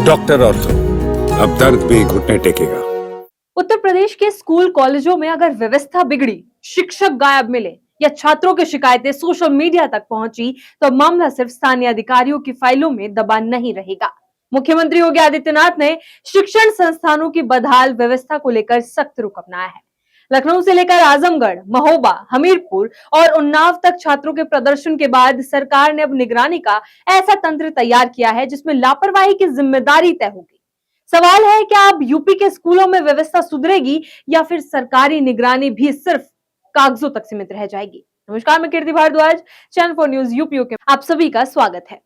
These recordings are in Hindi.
डॉक्टर ऑर्थो, अब दर्द भी घुटने टेकेगा। उत्तर प्रदेश के स्कूल कॉलेजों में अगर व्यवस्था बिगड़ी, शिक्षक गायब मिले या छात्रों की शिकायतें सोशल मीडिया तक पहुंची तो मामला सिर्फ स्थानीय अधिकारियों की फाइलों में दबा नहीं रहेगा। मुख्यमंत्री योगी आदित्यनाथ ने शिक्षण संस्थानों की बदहाल व्यवस्था को लेकर सख्त रुख अपनाया है। लखनऊ से लेकर आजमगढ़, महोबा, हमीरपुर और उन्नाव तक छात्रों के प्रदर्शन के बाद सरकार ने अब निगरानी का ऐसा तंत्र तैयार किया है जिसमें लापरवाही की जिम्मेदारी तय होगी। सवाल है, क्या अब यूपी के स्कूलों में व्यवस्था सुधरेगी या फिर सरकारी निगरानी भी सिर्फ कागजों तक सीमित रह जाएगी? नमस्कार, मैं कीर्ति भारद्वाज, चैनल 4 न्यूज़ यूपीओ के आप सभी का स्वागत है।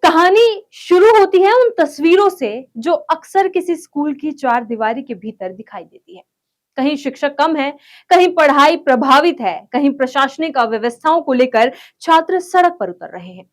कहानी शुरू होती है उन तस्वीरों से जो अक्सर किसी स्कूल की चार दीवारी के भीतर दिखाई देती है। कहीं शिक्षक कम है, कहीं पढ़ाई प्रभावित है, कहीं प्रशासनिक अव्यवस्थाओं को लेकर छात्र सड़क पर उतर रहे हैं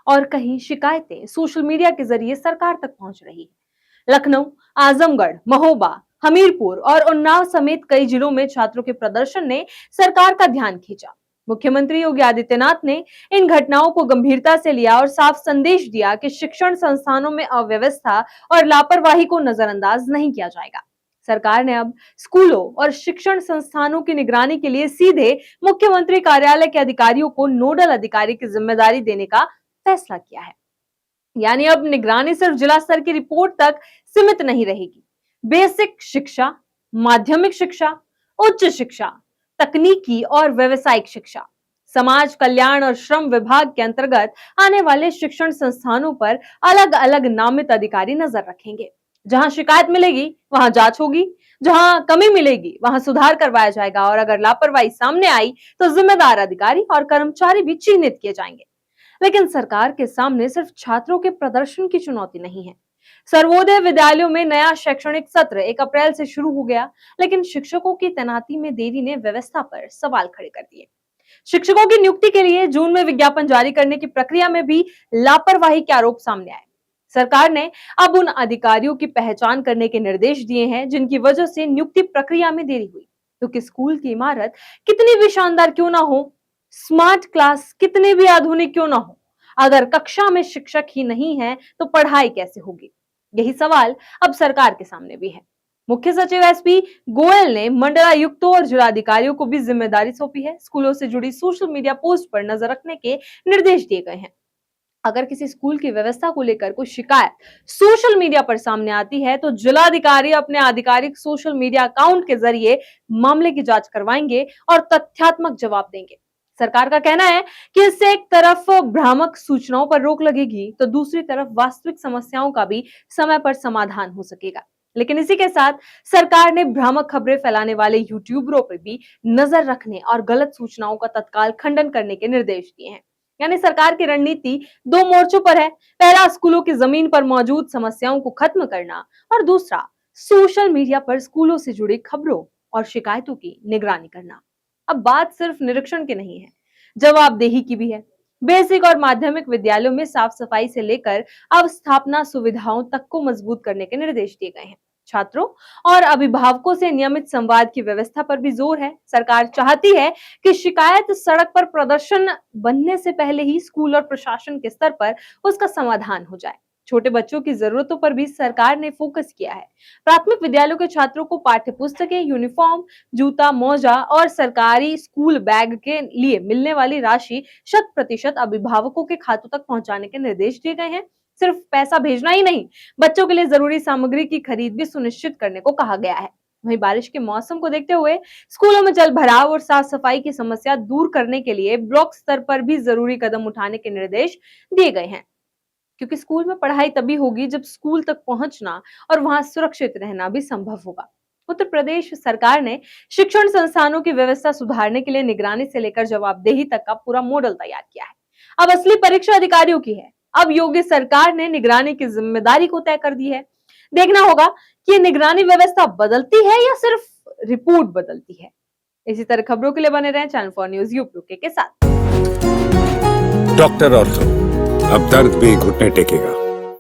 और कहीं शिकायतें सोशल मीडिया के जरिए सरकार तक पहुंच रही है। लखनऊ, आजमगढ़, महोबा, हमीरपुर और उन्नाव समेत कई जिलों में छात्रों के प्रदर्शन ने सरकार का ध्यान खींचा। मुख्यमंत्री योगी आदित्यनाथ ने इन घटनाओं को गंभीरता से लिया और साफ संदेश दिया कि शिक्षण संस्थानों में अव्यवस्था और लापरवाही को नजरअंदाज नहीं किया जाएगा। सरकार ने अब स्कूलों और शिक्षण संस्थानों की निगरानी के लिए सीधे मुख्यमंत्री कार्यालय के अधिकारियों को नोडल अधिकारी की जिम्मेदारी देने का फैसला किया है। यानी अब निगरानी सिर्फ जिला स्तर की रिपोर्ट तक सीमित नहीं रहेगी। बेसिक शिक्षा, माध्यमिक शिक्षा, उच्च शिक्षा, तकनीकी और व्यावसायिक शिक्षा, समाज कल्याण और श्रम विभाग के अंतर्गत आने वाले शिक्षण संस्थानों पर अलग अलग नामित अधिकारी नजर रखेंगे। जहां शिकायत मिलेगी वहां जांच होगी, जहां कमी मिलेगी वहां सुधार करवाया जाएगा और अगर लापरवाही सामने आई तो जिम्मेदार अधिकारी और कर्मचारी भी चिन्हित किए जाएंगे। लेकिन सरकार के सामने सिर्फ छात्रों के प्रदर्शन की चुनौती नहीं है। सर्वोदय विद्यालयों में नया शैक्षणिक सत्र 1 अप्रैल से शुरू हो गया, लेकिन शिक्षकों की तैनाती में देरी ने व्यवस्था पर सवाल खड़े कर दिए। शिक्षकों की नियुक्ति के लिए जून में विज्ञापन जारी करने की प्रक्रिया में भी लापरवाही के आरोप सामने आए। सरकार ने अब उन अधिकारियों की पहचान करने के निर्देश दिए हैं जिनकी वजह से नियुक्ति प्रक्रिया में देरी हुई, क्योंकि स्कूल की इमारत कितनी भी शानदार क्यों ना हो, स्मार्ट क्लास कितने भी आधुनिक क्यों ना हो, अगर कक्षा में शिक्षक ही नहीं है तो पढ़ाई कैसे होगी? यही सवाल अब सरकार के सामने भी है। मुख्य सचिव एसपी गोयल ने मंडलायुक्तों और जिलाधिकारियों को भी जिम्मेदारी सौंपी है। स्कूलों से जुड़ी सोशल मीडिया पोस्ट पर नजर रखने के निर्देश दिए गए हैं। अगर किसी स्कूल की व्यवस्था को लेकर कोई शिकायत सोशल मीडिया पर सामने आती है तो जिलाधिकारी अपने आधिकारिक सोशल मीडिया अकाउंट के जरिए मामले की जांच करवाएंगे और तथ्यात्मक जवाब देंगे। सरकार का कहना है कि इससे एक तरफ भ्रामक सूचनाओं पर रोक लगेगी तो दूसरी तरफ वास्तविक समस्याओं का भी समय पर समाधान हो सकेगा। लेकिन इसी के साथ सरकार ने भ्रामक खबरें फैलाने वाले यूट्यूबरों पर भी नजर रखने और गलत सूचनाओं का तत्काल खंडन करने के निर्देश दिए हैं। यानी सरकार की रणनीति दो मोर्चों पर है। पहला, स्कूलों की जमीन पर मौजूद समस्याओं को खत्म करना और दूसरा, सोशल मीडिया पर स्कूलों से जुड़ी खबरों और शिकायतों की निगरानी करना। अब बात सिर्फ निरीक्षण की नहीं है, जवाबदेही की भी है। बेसिक और माध्यमिक विद्यालयों में साफ सफाई से लेकर अवस्थापना सुविधाओं तक को मजबूत करने के निर्देश दिए गए हैं। छात्रों और अभिभावकों से नियमित संवाद की व्यवस्था पर भी जोर है। सरकार चाहती है कि शिकायत सड़क पर प्रदर्शन बनने से पहले ही स्कूल और प्रशासन के स्तर पर उसका समाधान हो जाए। छोटे बच्चों की जरूरतों पर भी सरकार ने फोकस किया है। प्राथमिक विद्यालयों के छात्रों को पाठ्य पुस्तकें, यूनिफॉर्म, जूता, मोजा और सरकारी स्कूल बैग के लिए मिलने वाली राशि 100% अभिभावकों के खातों तक पहुंचाने के निर्देश दिए गए हैं। सिर्फ पैसा भेजना ही नहीं, बच्चों के लिए जरूरी सामग्री की खरीद भी सुनिश्चित करने को कहा गया है। वहीं बारिश के मौसम को देखते हुए स्कूलों में जल भराव और साफ सफाई की समस्या दूर करने के लिए ब्लॉक स्तर पर भी जरूरी कदम उठाने के निर्देश दिए गए हैं, क्योंकि स्कूल में पढ़ाई तभी होगी जब स्कूल तक पहुंचना और वहां सुरक्षित रहना भी संभव होगा। उत्तर प्रदेश सरकार ने शिक्षण संस्थानों की व्यवस्था सुधारने के लिए निगरानी से लेकर जवाबदेही तक का पूरा मॉडल तैयार किया है। अब असली परीक्षा अधिकारियों की है। अब योगी सरकार ने निगरानी की जिम्मेदारी को तय कर दी है। देखना होगा कि ये निगरानी व्यवस्था बदलती है या सिर्फ रिपोर्ट बदलती है। इसी तरह खबरों के लिए बने रहें चैनल 4 न्यूज़ यूपीओ के साथ। डॉक्टर ऑर्थो, अब दर्द भी घुटने टेकेगा।